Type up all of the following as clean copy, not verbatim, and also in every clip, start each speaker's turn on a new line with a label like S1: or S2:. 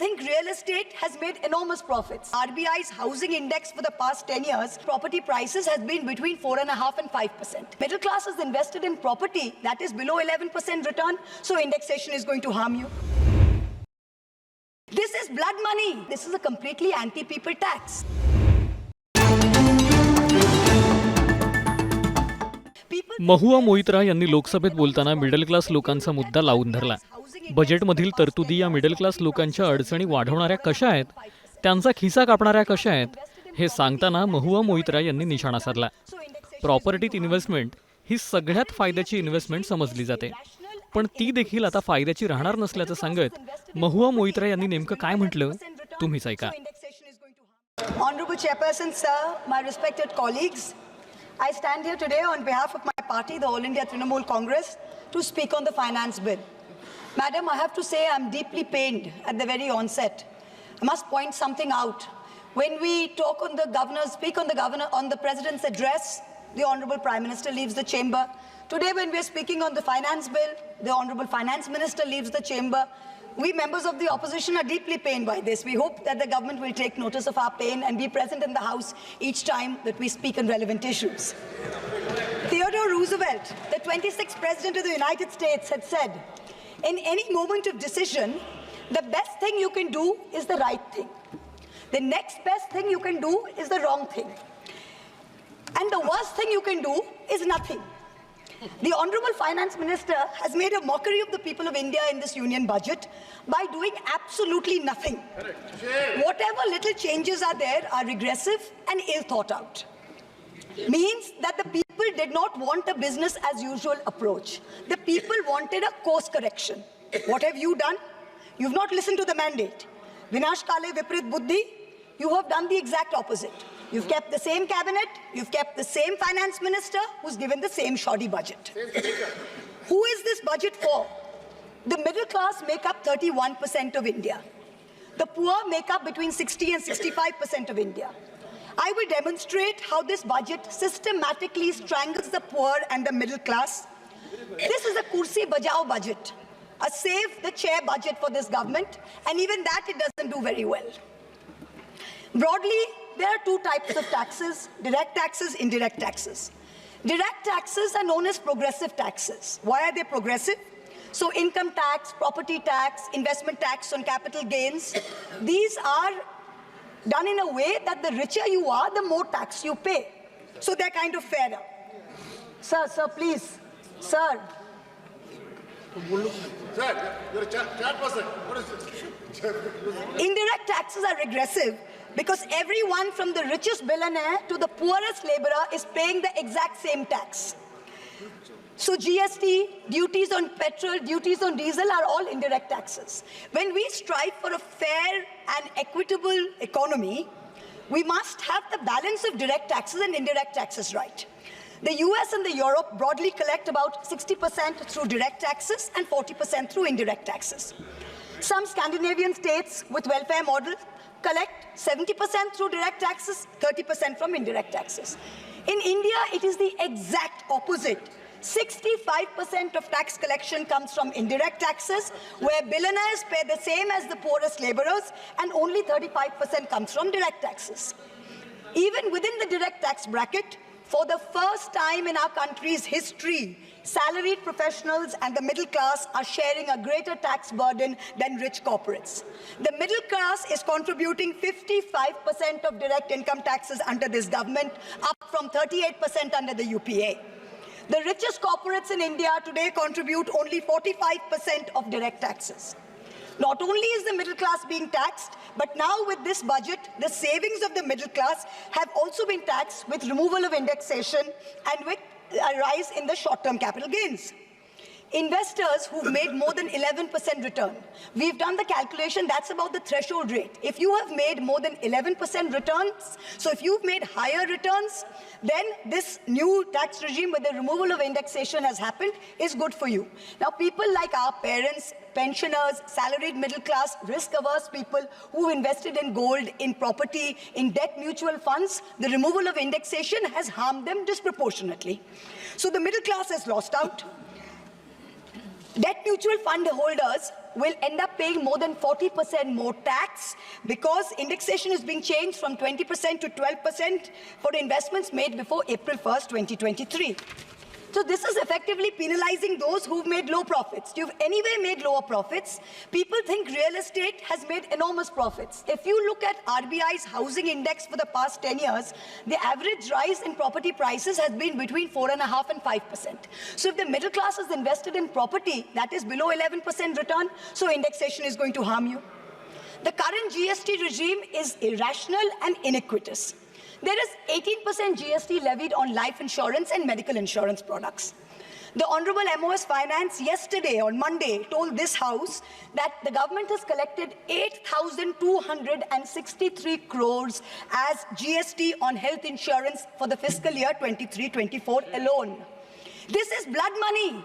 S1: think real estate has made enormous profits. RBI's housing index for the past 10 years, property prices has been between 4.5% and 5%. Middle class is invested in property that is below 11% return, so indexation is going to harm you. This is blood money. This is a completely anti-people tax.
S2: Mahua Moitra यांनी लोकसभेत बोलताना middle class लोकांचा मुद्दा लावून धरला. बजेटमधील तरतुदी या middle class लोकांच्या अडचणी वाढवणाऱ्या कशा आहेत, त्यांचा खिसा कापणाऱ्या कशा आहेत, हे सांगताना महुआ मोइत्रा यांनी निशाणा साधला. प्रॉपर्टीत इन्व्हेस्टमेंट ही सगळ्यात फायद्याची इन्व्हेस्टमेंट समजली जाते, पण ती देखील आता फायद्याची राहणार नसल्याचं सांगत महुआ मोइत्रा यांनी नेमकं काय म्हटलं तुम्हीच ऐका.
S1: Honorable Chairperson, sir, my respected colleagues, I stand here today on behalf of my party, the All India Trinamool Congress, to speak on the finance bill. Madam, I have to say I'm deeply pained at the very onset. I must point something out. When we talk on the speak on the President's address, the Honorable Prime Minister leaves the chamber. Today, when we are speaking on the finance bill, the Honorable Finance Minister leaves the chamber. We members of the opposition are deeply pained by this. We hope that the government will take notice of our pain and be present in the House each time that we speak on relevant issues. Theodore Roosevelt, the 26th President of the United States, had said, in any moment of decision, the best thing you can do is the right thing. The next best thing you can do is the wrong thing. And the worst thing you can do is nothing. The Honorable Finance Minister has made a mockery of the people of India in this union budget by doing absolutely nothing. Whatever little changes are there are regressive and ill thought out. Means that the people did not want a business as usual approach. The people wanted a course correction. What have you done? You've not listened to the mandate. Vinash Kale Viprit Buddhi, you have done the exact opposite. You've kept the same cabinet, you've kept the same finance minister who's given the same shoddy budget. Who is this budget for? The middle class make up 31% of India. The poor make up between 60 and 65% of India. I will demonstrate how this budget systematically strangles the poor and the middle class. This is a kursi bajao budget, a save the chair budget for this government, and even that it doesn't do very well. Broadly, there are two types of taxes: direct taxes, indirect taxes. Direct taxes are known as progressive taxes. Why are they progressive? So income tax, property tax, investment tax on capital gains, these are done in a way that the richer you are, the more tax you pay. So they're kind of fairer. Sir, please. Sir.
S3: Sir, you're a chat person. What is it?
S1: Indirect taxes are regressive because everyone from the richest billionaire to the poorest laborer is paying the exact same tax. So GST, duties on petrol, duties on diesel are all indirect taxes. When we strive for a fair and equitable economy, we must have the balance of direct taxes and indirect taxes right. The US and the Europe broadly collect about 60% through direct taxes and 40% through indirect taxes. Some Scandinavian states with welfare models collect 70% through direct taxes, 30% from indirect taxes. In India, it is the exact opposite. 65% of tax collection comes from indirect taxes, where billionaires pay the same as the poorest laborers, and only 35% comes from direct taxes. Even within the direct tax bracket, for the first time in our country's history, salaried professionals and the middle class are sharing a greater tax burden than rich corporates. The middle class is contributing 55% of direct income taxes under this government, up from 38% under the UPA. The richest corporates in India today contribute only 45% of direct taxes. Not only is the middle class being taxed, but now with this budget, the savings of the middle class have also been taxed with removal of indexation and with a rise in the short-term capital gains. Investors who've made more than 11% return, we've done the calculation, that's about the threshold rate. If you have made more than 11% returns, so if you've made higher returns, then this new tax regime with the removal of indexation has happened is good for you. Now, people like our parents, pensioners, salaried middle class, risk-averse people who invested in gold, in property, in debt mutual funds, the removal of indexation has harmed them disproportionately. So the middle class has lost out. Debt mutual fund holders will end up paying more than 40% more tax because indexation is being changed from 20% to 12% for investments made before April 1st, 2023. So this is effectively penalizing those who've made low profits. You've anyway made lower profits. People think real estate has made enormous profits. If you look at RBI's housing index for the past 10 years, the average rise in property prices has been between 4.5% and 5%. So if the middle class is invested in property, that is below 11% return, so indexation is going to harm you. The current GST regime is irrational and iniquitous. There is 18% GST levied on life insurance and medical insurance products. The Honorable MOS Finance yesterday, on Monday, told this House that the government has collected 8,263 crores as GST on health insurance for the fiscal year 23-24 alone. This is blood money.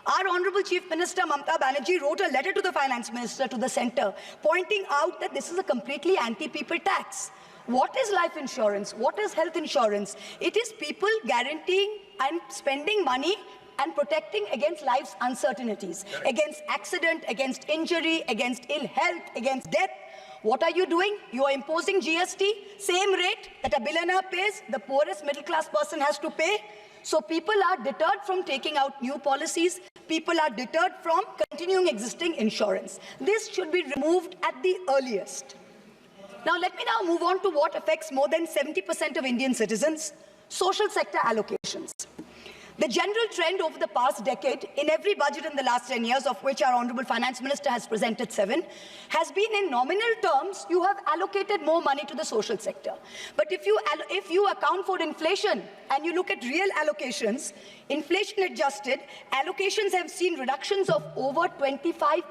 S1: Our Honorable Chief Minister Mamata Banerjee wrote a letter to the Finance Minister, to the centre, pointing out that this is a completely anti-people tax. What is life insurance? What is health insurance? It is people guaranteeing and spending money and protecting against life's uncertainties, against accident, against injury, against ill health, against death. What are you doing? You are imposing GST, same rate that a billionaire pays, the poorest middle class person has to pay. So people are deterred from taking out new policies. People are deterred from continuing existing insurance. This should be removed at the earliest. Now, let me now move on to what affects more than 70% of Indian citizens, social sector allocations. The general trend over the past decade, in every budget in the last 10 years, of which our Honorable Finance Minister has presented 7, has been in nominal terms, you have allocated more money to the social sector. But if you account for inflation and you look at real allocations, inflation adjusted, allocations have seen reductions of over 25%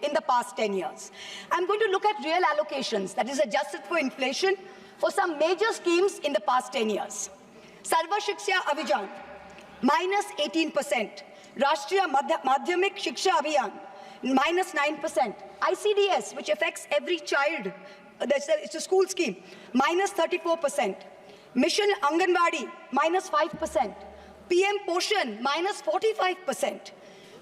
S1: in the past 10 years. I'm going to look at real allocations, that is adjusted for inflation, for some major schemes in the past 10 years. Sarva Shiksha Abhijan, minus 18%. Rashtriya Madhyamik Shiksha Abhiyan, minus 9%. ICDS, which affects every child, it's a school scheme, minus 34%. Mission Anganwadi, minus 5%. PM Poshan, minus 45%.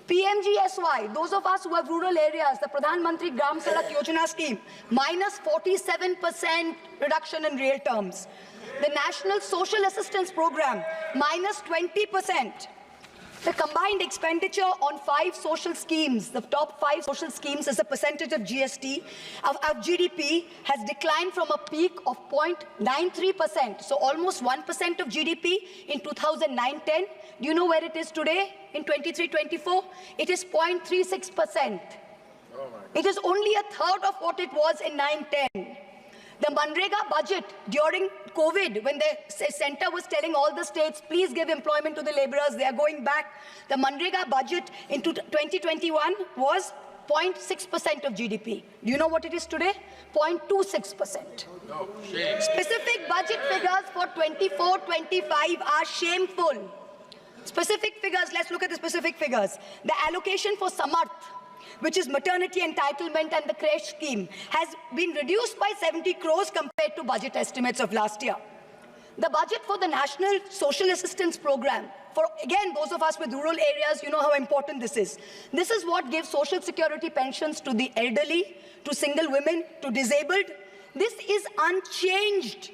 S1: PMGSY, those of us who have rural areas, the Pradhan Mantri Gram Sadak Yojana scheme, minus 47% reduction in real terms. The National Social Assistance Program, minus 20%. The combined expenditure on 5 social schemes, the top 5 social schemes as a percentage of GST, of GDP, has declined from a peak of 0.93%, so almost 1% of GDP in 2009-10. Do you know where it is today in 23-24? It is 0.36%. It is only a third of what it was in 9-10. The Manrega budget during COVID, when the centre was telling all the states, please give employment to the labourers, they are going back. The Manrega budget in 2021 was 0.6% of GDP. Do you know what it is today? 0.26%.
S3: No, shame.
S1: Specific budget figures for 24-25 are shameful. Specific figures, let's look at the specific figures. The allocation for Samarth, which is maternity entitlement and the creche scheme, has been reduced by 70 crores compared to budget estimates of last year. The budget for the National Social Assistance Program, for again those of us with rural areas, you know how important this is. This is what gives social security pensions to the elderly, to single women, to disabled. This is unchanged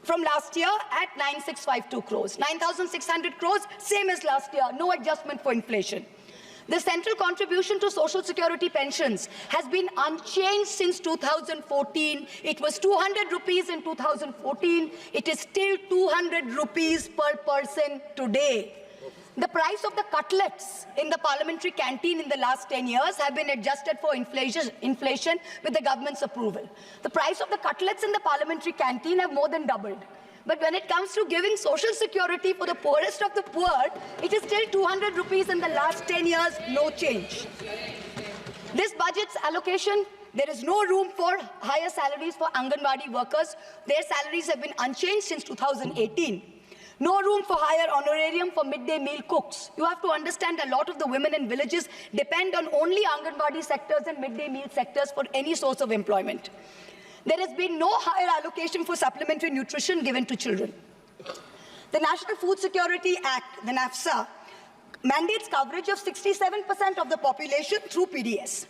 S1: from last year at 9,652 crores. 9,600 crores, same as last year, no adjustment for inflation. The central contribution to social security pensions has been unchanged since 2014. It was 200 rupees in 2014. It is still 200 rupees per person today. The price of the cutlets in the parliamentary canteen in the last 10 years have been adjusted for inflation with the government's approval. The price of the cutlets in the parliamentary canteen have more than doubled. But when it comes to giving social security for the poorest of the poor, it is still 200 rupees in the last 10 years, no change. This budget's allocation, there is no room for higher salaries for Anganwadi workers. Their salaries have been unchanged since 2018. No room for higher honorarium for midday meal cooks. You have to understand a lot of the women in villages depend on only Anganwadi sectors and midday meal sectors for any source of employment. There has been no higher allocation for supplementary nutrition given to children. The National Food Security Act, the NAFSA, mandates coverage of 67% of the population through PDS.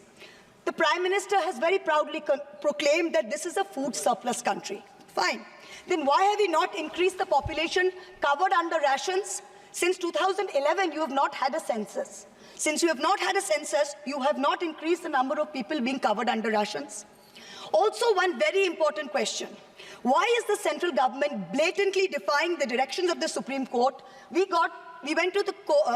S1: The Prime Minister has very proudly proclaimed that this is a food surplus country. Fine. Then why have we not increased the population covered under rations? Since 2011, you have not had a census. Since you have not had a census, you have not increased the number of people being covered under rations. Also, one very important question. Why is the central government blatantly defying the directions of the Supreme Court? We went to the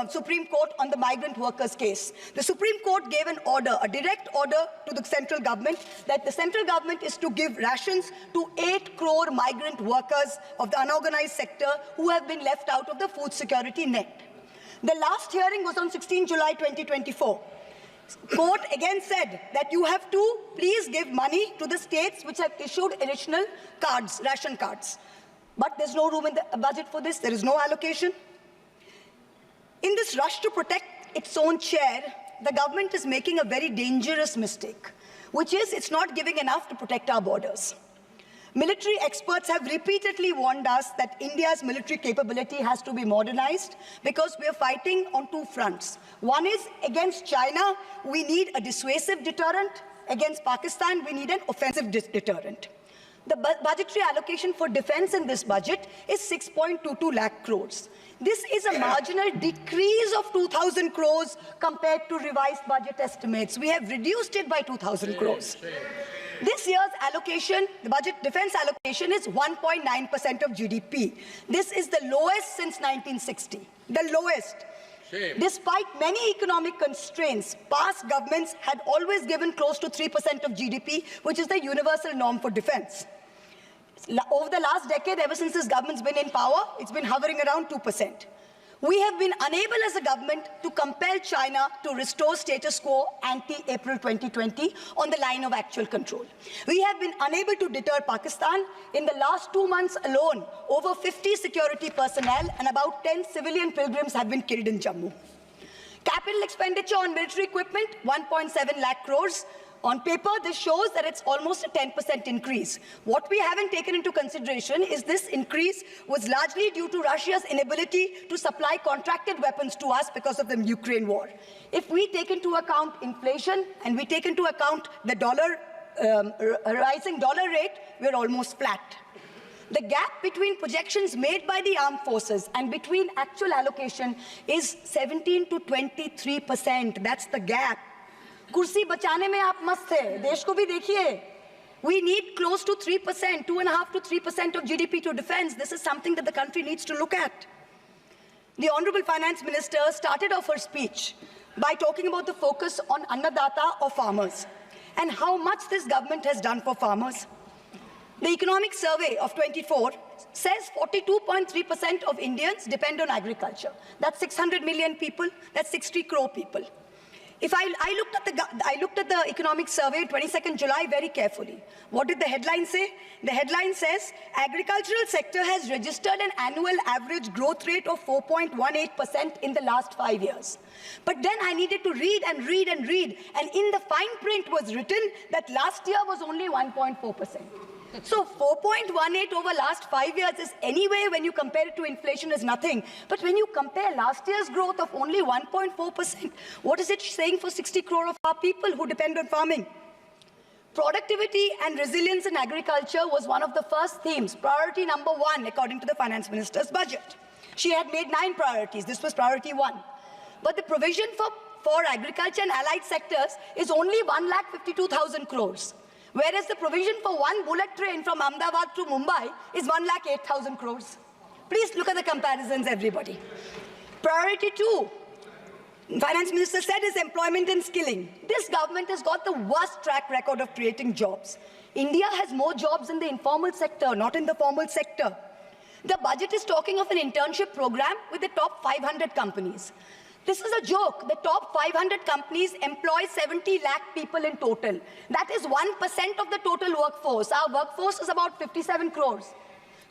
S1: Supreme Court on the migrant workers case. The Supreme Court gave an order, a direct order to the central government that the central government is to give rations to 8 crore migrant workers of the unorganized sector who have been left out of the food security net. The last hearing was on 16 July 2024. Court again said that you have to please give money to the states which have issued additional cards, ration cards. But there's no room in the budget for this. There is no allocation. In this rush to protect its own chair, the government is making a very dangerous mistake, which is it's not giving enough to protect our borders. Military experts have repeatedly warned us that India's military capability has to be modernized because we are fighting on two fronts. One is against China, we need a dissuasive deterrent. Against Pakistan, we need an offensive deterrent. The budgetary allocation for defense in this budget is 6.22 lakh crores. This is a marginal decrease of 2,000 crores compared to revised budget estimates. We have reduced it by 2,000 crores. This year's allocation, the budget defense allocation is 1.9% of GDP. This is the lowest since 1960, the lowest. Despite many economic constraints, past governments had always given close to 3% of GDP, which is the universal norm for defense. Over the last decade, ever since this government's been in power, it's been hovering around 2%. We have been unable as a government to compel China to restore status quo ante-April 2020 on the line of actual control. We have been unable to deter Pakistan. In the last 2 months alone, over 50 security personnel and about 10 civilian pilgrims have been killed in Jammu. Capital expenditure on military equipment, 1.7 lakh crores. On paper, this shows that it's almost a 10% increase. What we haven't taken into consideration is this increase was largely due to Russia's inability to supply contracted weapons to us because of the Ukraine war. If we take into account inflation and we take into account the rising dollar rate, we're almost flat. The gap between projections made by the armed forces and between actual allocation is 17 to 23%. That's the gap. कुर्सी बचाने में आप मस्त थे, देश को भी देखिए. We need close to 3%, 2.5 to 3% of GDP to defense. This is something that the country needs to look at. The Honorable Finance Minister started off her speech by talking about the focus on Annadata or farmers and how much this government has done for farmers. The Economic Survey of 24 says 42.3% of Indians depend on agriculture. That's 600 million people, that's 60 crore people. If I looked at the economic survey, 22nd July, very carefully. What did the headline say? The headline says, agricultural sector has registered an annual average growth rate of 4.18% in the last 5 years. But then I needed to read and read and read, and in the fine print was written that last year was only 1.4%. So 4.18 over last 5 years is anyway, when you compare it to inflation, is nothing. But when you compare last year's growth of only 1.4%, what is it saying for 60 crore of our people who depend on farming? Productivity and resilience in agriculture was one of the first themes, priority number 1, according to the Finance Minister's budget. She had made 9 priorities. This was priority 1. But the provision for agriculture and allied sectors is only 1,52,000 crores. Whereas the provision for one bullet train from Ahmedabad to Mumbai is 1,08,000 crores. Please look at the comparisons, everybody. Priority 2, Finance Minister said, is employment and skilling. This government has got the worst track record of creating jobs. India has more jobs in the informal sector, not in the formal sector. The budget is talking of an internship program with the top 500 companies. This is a joke. The top 500 companies employ 70 lakh people in total. That is 1% of the total workforce. Our workforce is about 57 crores.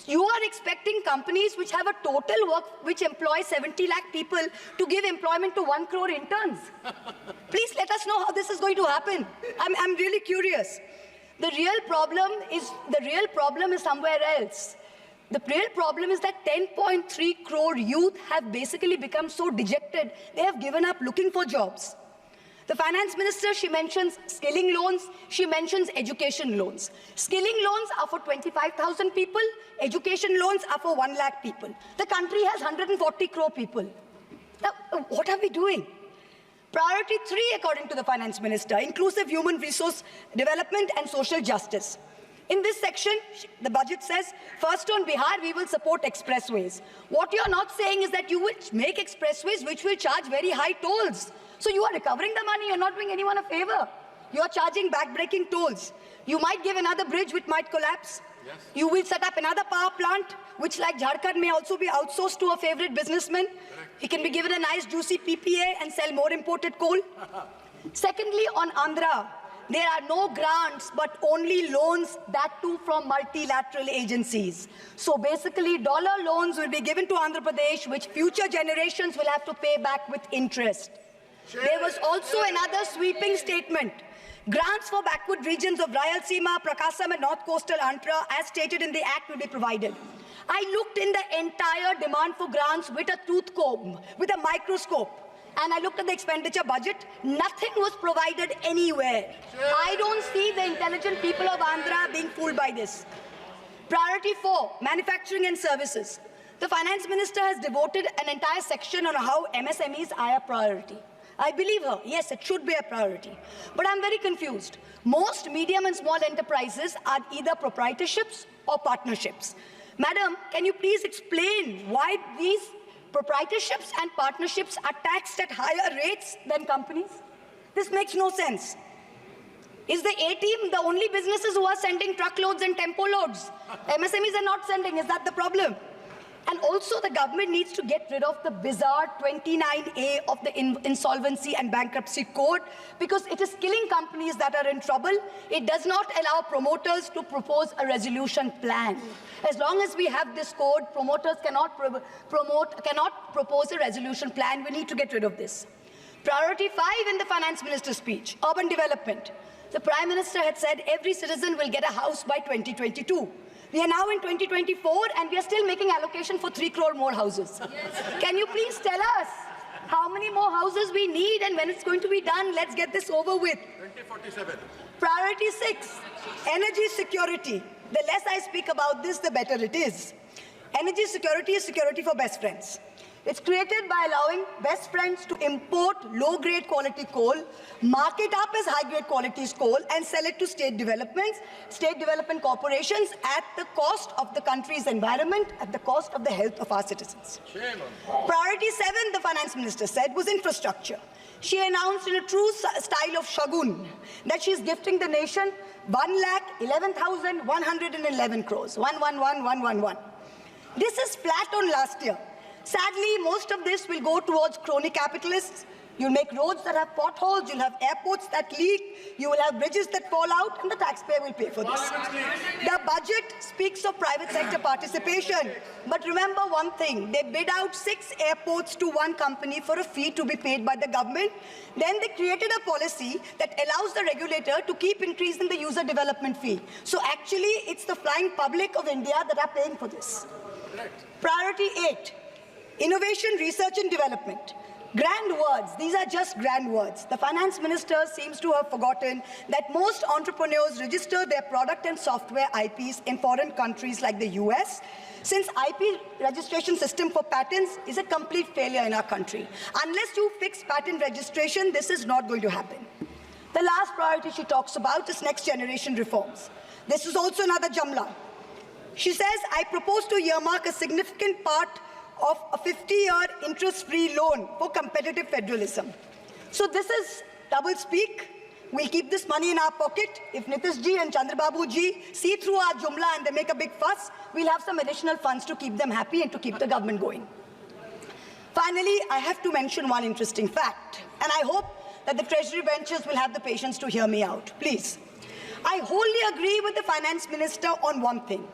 S1: You are expecting companies which have a total which employ 70 lakh people to give employment to 1 crore interns. Please let us know how this is going to happen. I'm really curious. The real problem is somewhere else. The real problem is that 10.3 crore youth have basically become so dejected, they have given up looking for jobs. The finance minister, she mentions skilling loans, she mentions education loans. Skilling loans are for 25,000 people, education loans are for 1 lakh people. The country has 140 crore people. Now, what are we doing? Priority 3, according to the finance minister, inclusive human resource development and social justice. In this section, the budget says, first on Bihar, we will support expressways. What you're not saying is that you will make expressways which will charge very high tolls. So you are recovering the money, you're not doing anyone a favor. You're charging back-breaking tolls. You might give another bridge which might collapse. Yes. You will set up another power plant, which like Jharkhand may also be outsourced to a favorite businessman. He can be given a nice juicy PPA and sell more imported coal. Secondly, on Andhra, there are no grants, but only loans, that too from multilateral agencies. So basically, dollar loans will be given to Andhra Pradesh, which future generations will have to pay back with interest. There was also another sweeping statement. Grants for backward regions of Rayalaseema, Prakasam and North Coastal Andhra, as stated in the Act, will be provided. I looked in the entire demand for grants with a tooth comb, with a microscope. And I looked at the expenditure budget, nothing was provided anywhere. I don't see the intelligent people of Andhra being fooled by this. Priority 4, manufacturing and services. The finance minister has devoted an entire section on how MSMEs are a priority. I believe her, yes, it should be a priority. But I'm very confused. Most medium and small enterprises are either proprietorships or partnerships. Madam, can you please explain why these proprietorships and partnerships are taxed at higher rates than companies? This makes no sense. Is the A-team the only businesses who are sending truckloads and tempo loads? MSMEs are not sending, is that the problem? And also the government needs to get rid of the bizarre 29A of the Insolvency and Bankruptcy Code, because it is killing companies that are in trouble. It does not allow promoters to propose a resolution plan. As long as we have this code, promoters cannot propose a resolution plan. We need to get rid of this. Priority 5 in the finance minister's speech, urban development. The Prime Minister had said every citizen will get a house by 2022. We are now in 2024 and we are still making allocation for 3 crore more houses. Yes. Can you please tell us how many more houses we need and when it's going to be done? Let's get this over with.
S3: 2047.
S1: Priority 6, energy security. The less I speak about this, the better it is. Energy security is security for best friends. It's created by allowing best friends to import low-grade quality coal, mark it up as high-grade quality coal, and sell it to state development corporations at the cost of the country's environment, at the cost of the health of our citizens. Priority 7, the finance minister said, was infrastructure. She announced in a true style of Shagun that she's gifting the nation 1,11,111 crores. 111,111. This is flat on last year. Sadly, most of this will go towards crony capitalists. You'll make roads that have potholes, you'll have airports that leak, you will have bridges that fall out, and the taxpayer will pay for this. The budget speaks of private sector participation. But remember one thing, they bid out 6 airports to one company for a fee to be paid by the government. Then they created a policy that allows the regulator to keep increasing the user development fee. So actually, it's the flying public of India that are paying for this. Priority 8. Innovation, research and development. Grand words, these are just grand words. The finance minister seems to have forgotten that most entrepreneurs register their product and software IPs in foreign countries like the US, since IP registration system for patents is a complete failure in our country. Unless you fix patent registration, this is not going to happen. The last priority she talks about is next generation reforms. This is also another Jamla. She says, I propose to earmark a significant part of a 50-year interest-free loan for competitive federalism. So this is double speak. We'll keep this money in our pocket. If Nitish ji and Chandrababu ji see through our Jumla and they make a big fuss, we'll have some additional funds to keep them happy and to keep the government going. Finally, I have to mention one interesting fact, and I hope that the Treasury benches will have the patience to hear me out. Please. I wholly agree with the finance minister on one thing.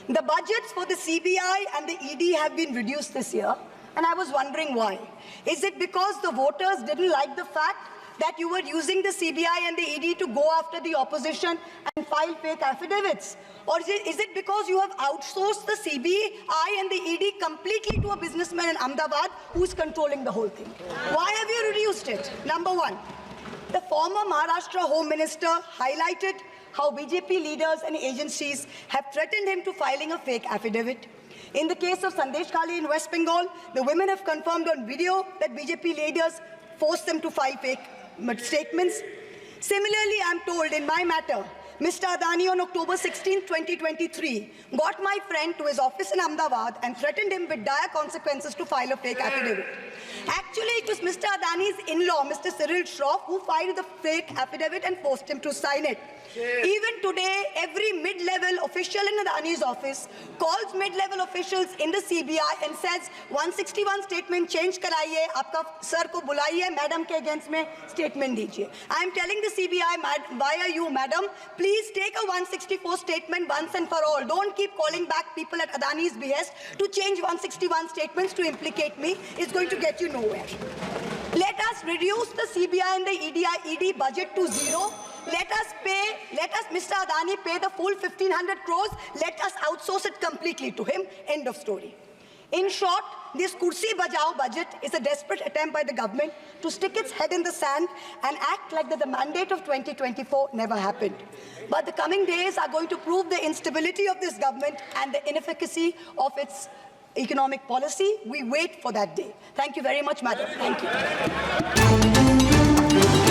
S1: The budgets for the CBI and the ED have been reduced this year, and I was wondering why. Is it because the voters didn't like the fact that you were using the CBI and the ED to go after the opposition and file fake affidavits? Or is it because you have outsourced the CBI and the ED completely to a businessman in Ahmedabad who's controlling the whole thing? Why have you reduced it? Number one, the former Maharashtra Home Minister highlighted how BJP leaders and agencies have threatened him to filing a fake affidavit. In the case of Sandesh Kali in West Bengal, the women have confirmed on video that BJP leaders forced them to file fake statements. Similarly, I'm told in my matter, Mr. Adani on October 16, 2023, got my friend to his office in Ahmedabad and threatened him with dire consequences to file a fake affidavit. Actually, it was Mr. Adani's in-law, Mr. Cyril Shroff, who filed the fake affidavit and forced him to sign it. Even today, every mid-level official in Adani's office calls mid-level officials in the CBI and says, 161 statement change karaiye, aapka sir ko bulaiye, madam ke against mein statement dijiye. I am telling the CBI via you, madam, please take a 164 statement once and for all. Don't keep calling back people at Adani's behest to change 161 statements to implicate me. It's going to get you nowhere. Let us reduce the CBI and the ED budget to zero. Let us, Mr. Adani, pay the full 1,500 crores. Let us outsource it completely to him. End of story. In short, this Kursi Bajao budget is a desperate attempt by the government to stick its head in the sand and act like that the mandate of 2024 never happened. But the coming days are going to prove the instability of this government and the inefficacy of its economic policy. We wait for that day. Thank you very much, madam. Thank you.